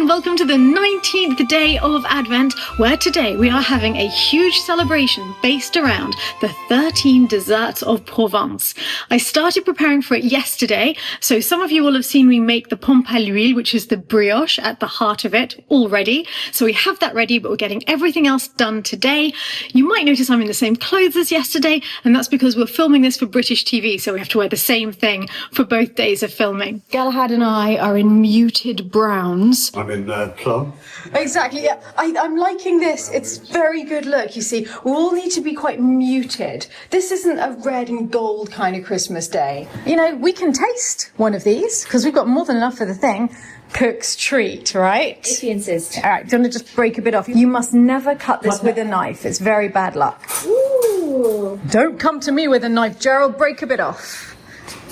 and welcome to the 19th day of Advent, where today we are having a huge celebration based around the 13 desserts of Provence. I started preparing for it yesterday, so some of you will have seen me make the pompe à l'huile, which is the brioche at the heart of it, already. So we have that ready, but we're getting everything else done today. You might notice I'm in the same clothes as yesterday, and that's because we're filming this for British TV, so we have to wear the same thing for both days of filming. Galahad and I are in muted browns. I'm in plum. Exactly, yeah. I'm liking this. It's very good look, you see. We all need to be quite muted. This isn't a red and gold kind of Christmas day. You know, we can taste one of these, because we've got more than enough for the thing. Cook's treat, right? If you insist. All right, do you want to just break a bit off? You must never cut this with a knife. It's very bad luck. Ooh. Don't come to me with a knife, Gerald. Break a bit off.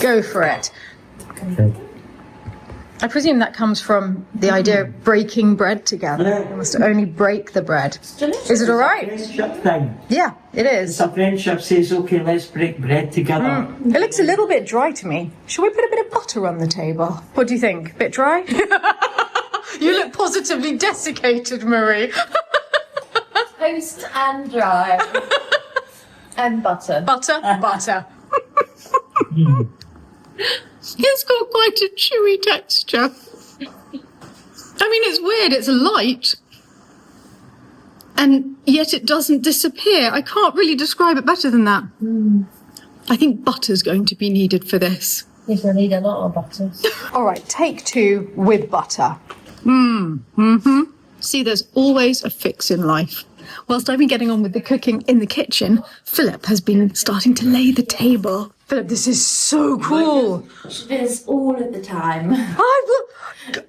Go for it. Okay. I presume that comes from the idea of breaking bread together. You must only break the bread. Is it all right? Friendship thing. Yeah, it is. It's a friendship says, okay, let's break bread together. It looks a little bit dry to me. Shall we put a bit of butter on the table? What do you think? Bit dry? You look positively desiccated, Marie. Toast and dry. And butter. Butter. It's got quite a chewy texture. I mean, it's weird, it's light, and yet it doesn't disappear. I can't really describe it better than that. I think butter's going to be needed for this. Yes, I need a lot of butter. All right, take two with butter. See, there's always a fix in life. Whilst I've been getting on with the cooking in the kitchen, Philip has been starting to lay the table. Philip, this is so cool. She does all of the time.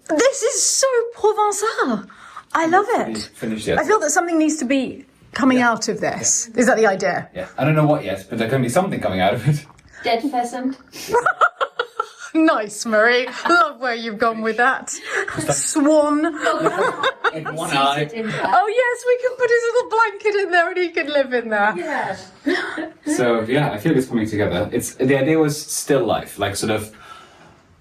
This is so Provencal. I love it. Finished yet? I feel that something needs to be coming out of this. Is that the idea? Yeah, I don't know what yet, but there can be something coming out of it. Dead pheasant. Nice, Marie. Love where you've gone with that. Swan. In one eye. Oh, yes, we can put his little blanket in there and he can live in there. Yeah. So yeah, I feel it's coming together. The idea was still life, like sort of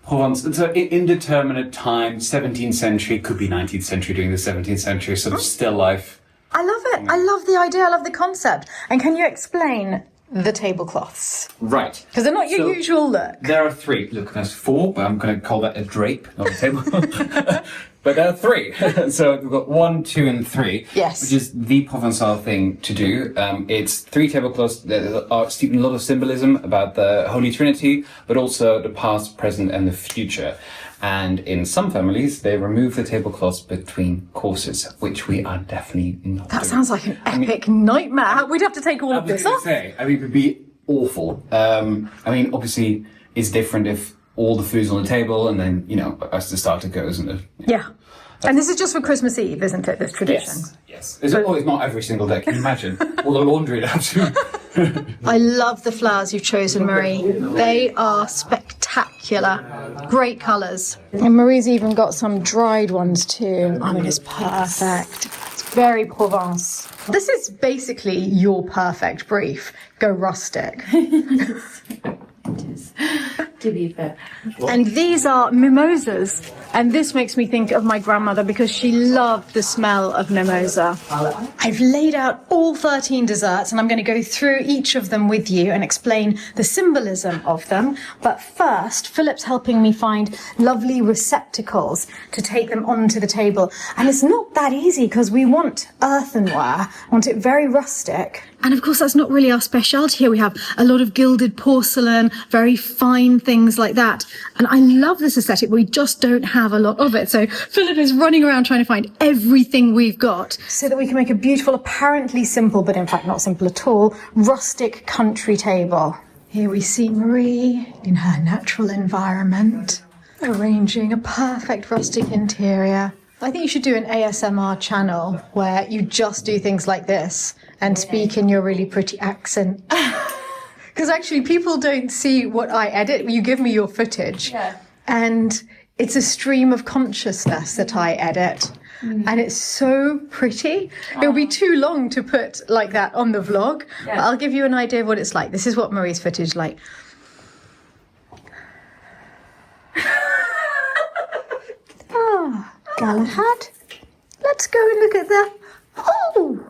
Provence. It's an indeterminate time, 17th century, could be 19th century during the 17th century, sort of still life. I love it. I love the idea. I love the concept. And can you explain the tablecloths? Right. Because they're not your usual look. There are three. Look, there's four, but I'm going to call that a drape, not a table. But there are three. So we've got 1, 2, and 3. Yes. Which is the Provençal thing to do. It's 3 tablecloths that are steeped in a lot of symbolism about the Holy Trinity, but also the past, present, and the future. And in some families, they remove the tablecloths between courses, which we are definitely not That doing. sounds like an epic nightmare. We'd have to take all of this off. It would be awful. Obviously, it's different if all the food's on the table and then, as the starter goes. Yeah. And this is just for Christmas Eve, isn't it, this tradition? Yes. It's not every single day. Can you imagine? All the laundry you'd have to... I love the flowers you've chosen, Marie. They are spectacular. Great colours. And Marie's even got some dried ones too. I mean, it's perfect. It's very Provence. This is basically your perfect brief. Go rustic. To be fair. And these are mimosas. And this makes me think of my grandmother because she loved the smell of mimosa. I've laid out all 13 desserts and I'm going to go through each of them with you and explain the symbolism of them. But first, Philip's helping me find lovely receptacles to take them onto the table. And it's not that easy because we want earthenware, want it very rustic. And of course, that's not really our specialty here. We have a lot of gilded porcelain, very fine things like that. And I love this aesthetic, but we just don't have a lot of it. So Philip is running around trying to find everything we've got so that we can make a beautiful, apparently simple, but in fact not simple at all, rustic country table. Here we see Marie in her natural environment, arranging a perfect rustic interior. I think you should do an ASMR channel where you just do things like this and speak in your really pretty accent. Because actually people don't see what I edit. You give me your footage. Yeah. And it's a stream of consciousness that I edit. And it's so pretty. It'll be too long to put like that on the vlog. Yeah. But I'll give you an idea of what it's like. This is what Marie's footage is like. Galahad. Let's go and look at the... Oh!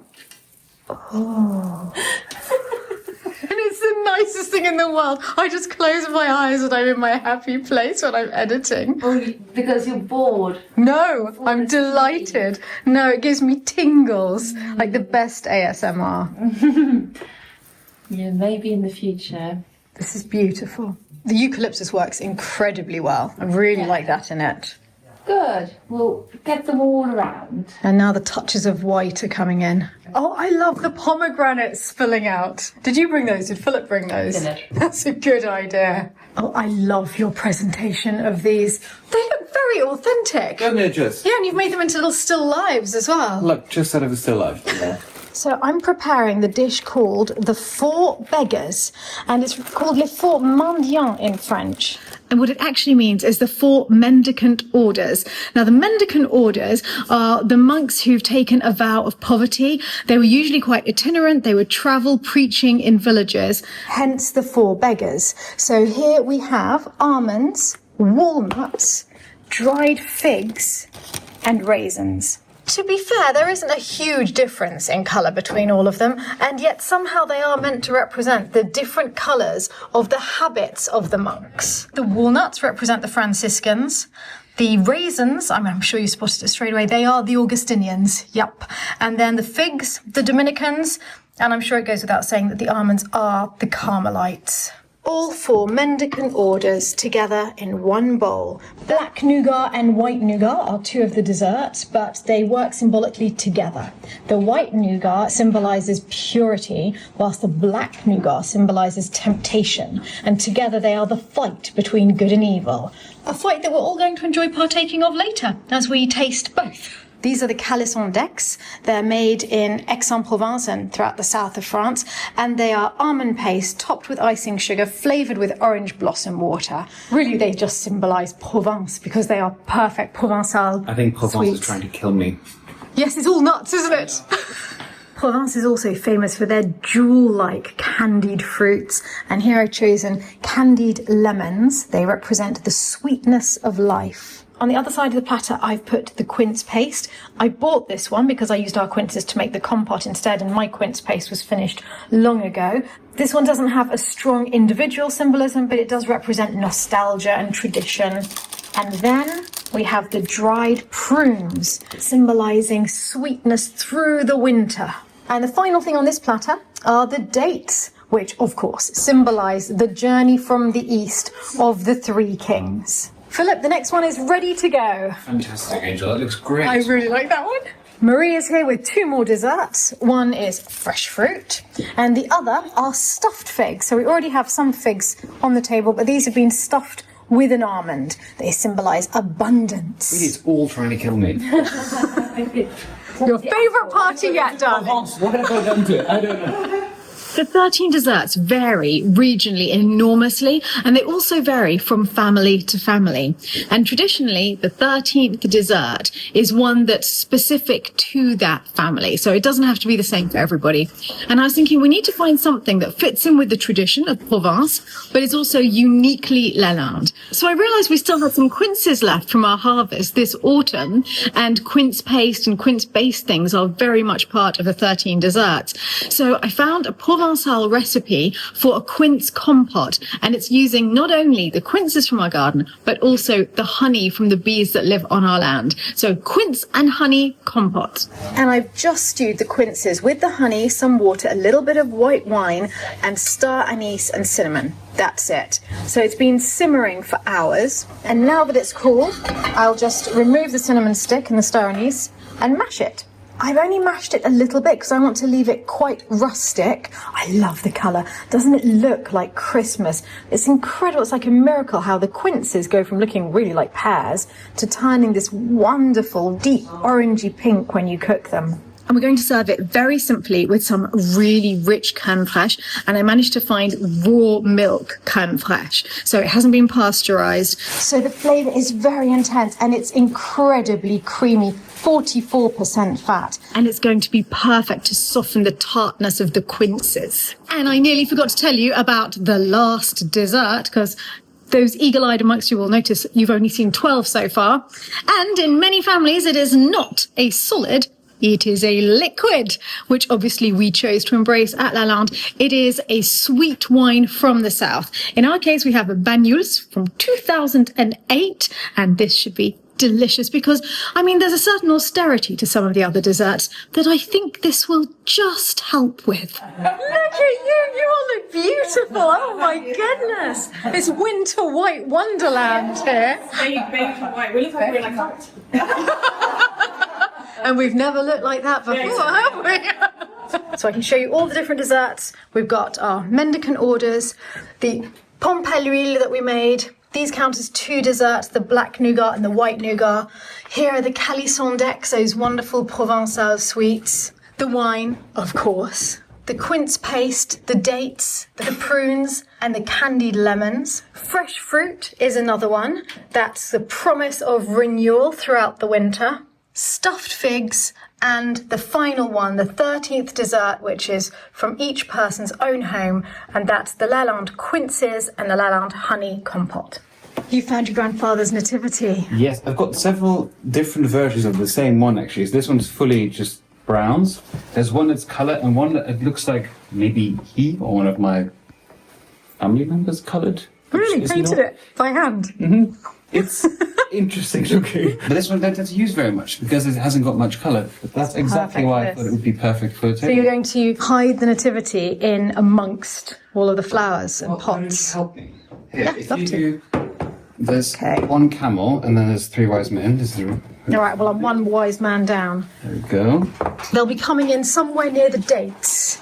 And it's the nicest thing in the world. I just close my eyes and I'm in my happy place when I'm editing. Because you're bored. No, I'm delighted. No, it gives me tingles, like the best ASMR. Yeah, maybe in the future. This is beautiful. The eucalyptus works incredibly well. I really like that in it. Good. We'll get them all around. And now the touches of white are coming in. Oh, I love the pomegranates spilling out. Did you bring those? Did Philip bring those? Philip. That's a good idea. Oh, I love your presentation of these. They look very authentic. Don't they just? Yeah, and you've made them into little still lives as well. Look, just out of a still life. So I'm preparing the dish called the Four Beggars, and it's called Les Four Mendiants in French. And what it actually means is the four mendicant orders. Now, the mendicant orders are the monks who've taken a vow of poverty. They were usually quite itinerant. They would travel preaching in villages, hence the four beggars. So here we have almonds, walnuts, dried figs, and raisins. To be fair, there isn't a huge difference in colour between all of them, and yet somehow they are meant to represent the different colours of the habits of the monks. The walnuts represent the Franciscans. The raisins, I'm sure you spotted it straight away, they are the Augustinians, yep. And then the figs, the Dominicans, and I'm sure it goes without saying that the almonds are the Carmelites. All four mendicant orders together in one bowl. Black nougat and white nougat are two of the desserts, but they work symbolically together. The white nougat symbolises purity, whilst the black nougat symbolises temptation. And together they are the fight between good and evil. A fight that we're all going to enjoy partaking of later, as we taste both. These are the calissons d'Aix. They're made in Aix-en-Provence and throughout the south of France, and they are almond paste topped with icing sugar, flavoured with orange blossom water. Really, they just symbolise Provence because they are perfect Provencal I think Provence sweets. is trying to kill me. Yes, it's all nuts, isn't it? Provence is also famous for their jewel-like candied fruits, and here I've chosen candied lemons. They represent the sweetness of life. On the other side of the platter, I've put the quince paste. I bought this one because I used our quinces to make the compote instead, and my quince paste was finished long ago. This one doesn't have a strong individual symbolism, but it does represent nostalgia and tradition. And then we have the dried prunes, symbolising sweetness through the winter. And the final thing on this platter are the dates, which, of course, symbolise the journey from the east of the three kings. Philip, the next one is ready to go. Fantastic, Angel. That looks great. I really like that one. Marie is here with two more desserts. One is fresh fruit, and the other are stuffed figs. So we already have some figs on the table, but these have been stuffed with an almond. They symbolise abundance. It's all trying to kill me. Your favourite party yet, darling? What have I done to it? I don't know. The 13 desserts vary regionally enormously, and they also vary from family to family. And traditionally, the 13th dessert is one that's specific to that family. So it doesn't have to be the same for everybody. And I was thinking we need to find something that fits in with the tradition of Provence, but is also uniquely Lalande. So I realised we still had some quinces left from our harvest this autumn, and quince paste and quince-based things are very much part of the 13 desserts. So I found a Provencal recipe for a quince compote, and it's using not only the quinces from our garden but also the honey from the bees that live on our land. So quince and honey compote. And I've just stewed the quinces with the honey, some water, a little bit of white wine, and star anise and cinnamon. That's it. So it's been simmering for hours, and now that it's cool, I'll just remove the cinnamon stick and the star anise and mash it. I've only mashed it a little bit because I want to leave it quite rustic. I love the colour. Doesn't it look like Christmas? It's incredible. It's like a miracle how the quinces go from looking really like pears to turning this wonderful deep orangey pink when you cook them. And we're going to serve it very simply with some really rich crème fraîche. And I managed to find raw milk crème fraîche. So it hasn't been pasteurised. So the flavour is very intense and it's incredibly creamy. 44% fat. And it's going to be perfect to soften the tartness of the quinces. And I nearly forgot to tell you about the last dessert because Those eagle-eyed amongst you will notice you've only seen 12 so far. And in many families, it is not a solid, it is a liquid, which obviously we chose to embrace at Lalande. It is a sweet wine from the south. In our case, we have a Banyuls from 2008, and this should be delicious because, I mean, there's a certain austerity to some of the other desserts that I think this will just help with. Look at you all look beautiful. Oh my goodness. It's winter white wonderland here. We look like we're like that. And we've never looked like that before, have we? So I can show you all the different desserts. We've got our mendicant orders, the pompe à l'huile that we made. These count as 2 desserts, the black nougat and the white nougat. Here are the calisson d'Aix, those wonderful Provencal sweets. The wine, of course. The quince paste, the dates, the prunes, and the candied lemons. Fresh fruit is another one. That's the promise of renewal throughout the winter. Stuffed figs, and the final one, the 13th dessert, which is from each person's own home, and that's the Lalande quinces and the Lalande honey compote. You found your grandfather's nativity. Yes, I've got several different versions of the same one actually. So this one's fully just browns. There's one that's colour and one that it looks like maybe he or one of my family members coloured. Really painted it by hand. Mm-hmm. It's interesting looking. But this one don't tend to use very much because it hasn't got much colour. But that's exactly why I thought it would be perfect for a table. So you're going to hide the nativity in amongst all of the flowers and pots. Help me. Here, Yeah, if love you to. do, there's Okay. 1 camel and then there's 3 wise men. All right, well, I'm one wise man down. There we go. They'll be coming in somewhere near the dates.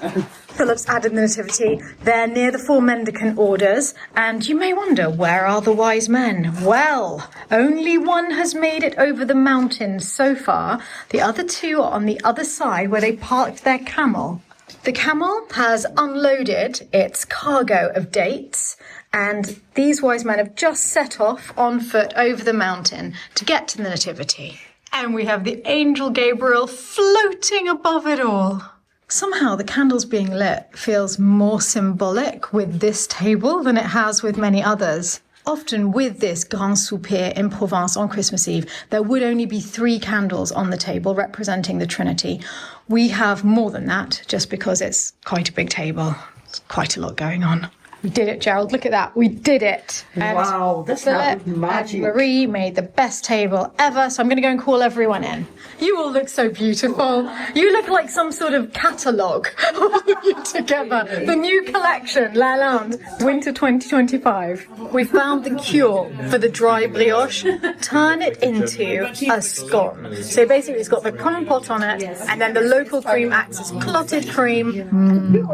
Philip's added the nativity. They're near the 4 mendicant orders. And you may wonder, where are the wise men? Well, only one has made it over the mountains so far. The other 2 are on the other side where they parked their camel. The camel has unloaded its cargo of dates, and these wise men have just set off on foot over the mountain to get to the nativity. And we have the angel Gabriel floating above it all. Somehow the candles being lit feels more symbolic with this table than it has with many others. Often with this grand souper in Provence on Christmas Eve, there would only be 3 candles on the table representing the Trinity. We have more than that just because it's quite a big table. It's quite a lot going on. We did it, Gerald. Look at that. We did it. And Wow, that's Philip magic. and Marie made the best table ever. So I'm going to go and call everyone in. You all look so beautiful. You look like some sort of catalogue. All of you together. The new collection, Lalande, Winter 2025. We found the cure for the dry brioche. Turn it into a scone. So basically it's got the compote on it, and then the local cream acts as clotted cream. Then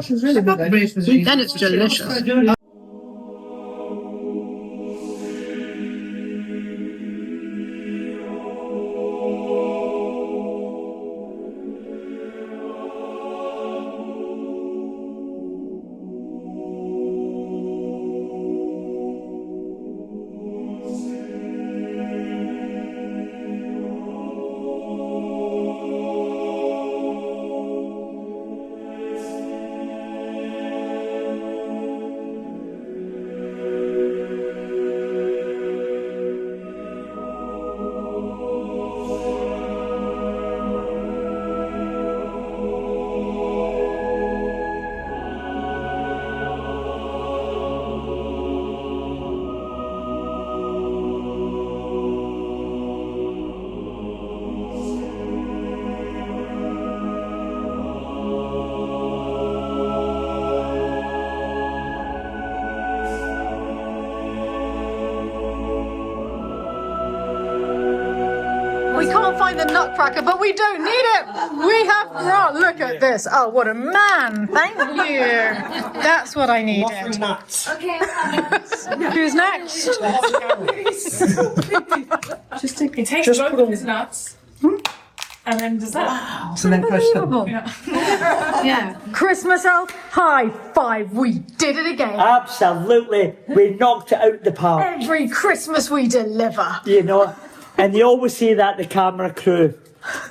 it's delicious. We can't find the nutcracker, but we don't need it. We have, oh, look at this. Oh, what a man. Thank you. That's what I needed. Nuts. Okay. Who's next? Just take both of his nuts. And then does that? So then crush them. Yeah. Christmas elf, high five. We did it again. Absolutely. We knocked it out the park. Every Christmas we deliver. You know, and they always say that, the camera crew.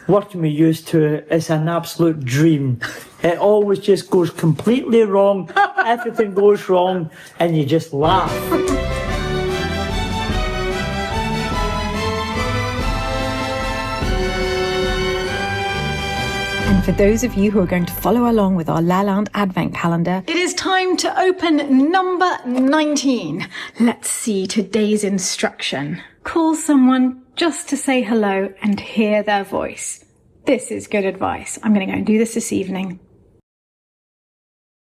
Working with you two, it's an absolute dream. It always just goes completely wrong. Everything goes wrong, and you just laugh. And for those of you who are going to follow along with our Lalande Advent calendar, It is time to open number 19. Let's see today's instruction. Call someone just to say hello and hear their voice. This is good advice. I'm going to go and do this evening.